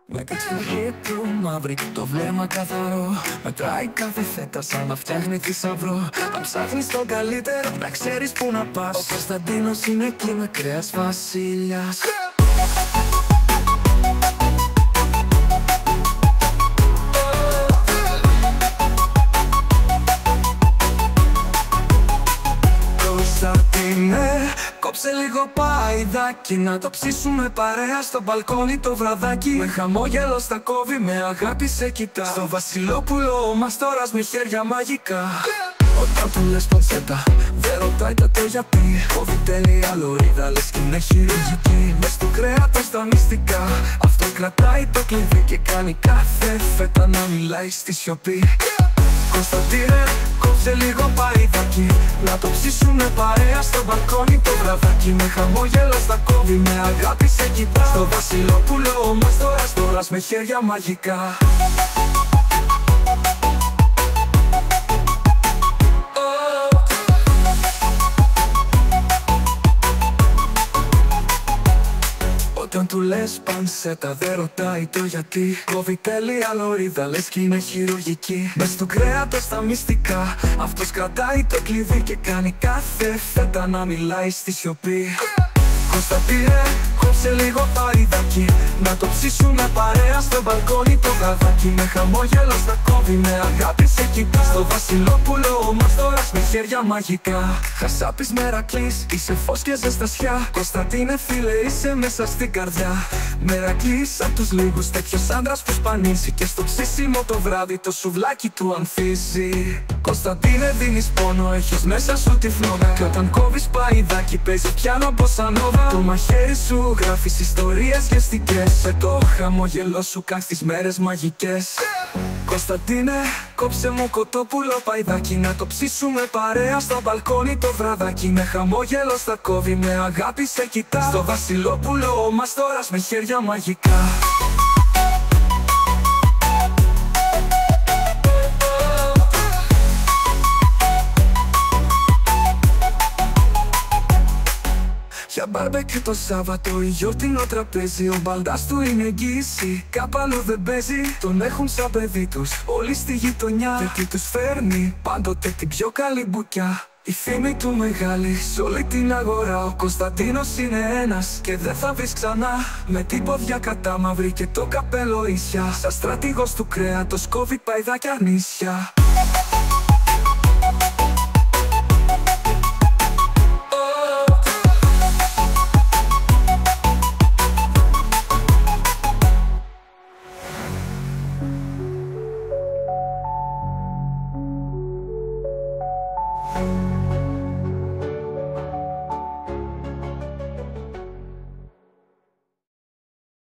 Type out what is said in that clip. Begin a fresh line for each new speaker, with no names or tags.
Με κατσουρί του μαύρη, το βλέμμα καθαρό. Μετράει κάθε φέτα σαν να φτιάχνει θησαυρό. Αν ψάχνεις τον καλύτερο, να ξέρεις που να πας. Ο Κωνσταντίνος είναι εκεί με κρέας βασιλιάς. Κωνσταντίνε, κόψε λίγο παϊδάκι, να το ψήσουμε παρέα στο μπαλκόνι το βραδάκι. Με χαμόγελο στα κόβει, με αγάπη σε κοιτά. Στο Βασιλόπουλο ο Μαστόρας με χέρια μαγικά. Όταν του λες πανσέτα, δεν ρωτάει τα το γιατί. Κόβει τέλεια λωρίδα, λες κι είναι χειρουργική. Μες του κρέατος τα μυστικά, αυτό κρατάει το κλειδί και κάνει κάθε φέτα να μιλάει στη σιωπή. Κωνσταντίνε, κόψε λίγο παϊδάκι, να το ψήσουμε παρέα στο μπαλκόνι το βραδάκι. Με χαμόγελο στα κόβει, με αγάπη σε κοιτά. Στο Βασιλόπουλο ο Μαστόρας τώρα με χέρια μαγικά. Όταν του λες πανσέτα δεν ρωτάει το γιατί. Κόβει τέλεια λωρίδα, λες κι είναι χειρουργική. Μες του κρέατος τα μυστικά, αυτός κρατάει το κλειδί και κάνει κάθε φέτα να μιλάει στη σιωπή. Κωνσταντίνε, κόψε λίγο παϊδάκι, να το ψήσουμε παρέα στο μπαλκόνι το βραδάκι. Με χαμόγελο στα κόβει, με αγάπη σε κοιτά. Στο Βασιλόπουλο ο Μαστόρας με χέρια μαγικά. Χασάπης Μερακλής, είσαι φως και ζεστασιά. Κωνσταντίνε φίλε, είσαι μέσα στην καρδιά. Μερακλής απ' τους λίγους τέτοιος άντρας που σπανίζει. Και στο ψήσιμο το βράδυ το σουβλάκι του ανθίζει. Κωνσταντίνε, δίνεις πόνο, έχεις μέσα σου τη φλόγα. Κι όταν κόβεις παϊδάκι παίζει πιάνο μποσανόβα. Το μαχαίρι σου γράφεις ιστορίες γευστικές. Σε το χαμόγελο σου κάνεις τις μέρες μαγικές. Κωνσταντίνε, κόψε μου κοτόπουλο παϊδάκι, να το ψήσουμε παρέα στο μπαλκόνι το βραδάκι. Με χαμόγελο στα κόβει, με αγάπη σε κοιτά. Στο Βασιλόπουλο ο Μαστόρας με χέρια μαγικά. Για μπάρμπεκιου το Σάββατο, η γιορτινό τραπέζι. Ο μπαλντάς του είναι εγγύηση, κάπου αλλού δεν παίζει. Τον έχουν σαν παιδί τους όλοι στη γειτονιά. Και τι τους φέρνει πάντοτε την πιο καλή μπουκιά. Η φήμη του μεγάλη σ' όλη την αγορά. Ο Κωνσταντίνος είναι ένας και δεν θα βρεις ξανά. Με την ποδιά κατά μαύρη και το καπέλο ίσια. Σαν στρατηγός του κρέατος κόβει παϊδάκια νήσια.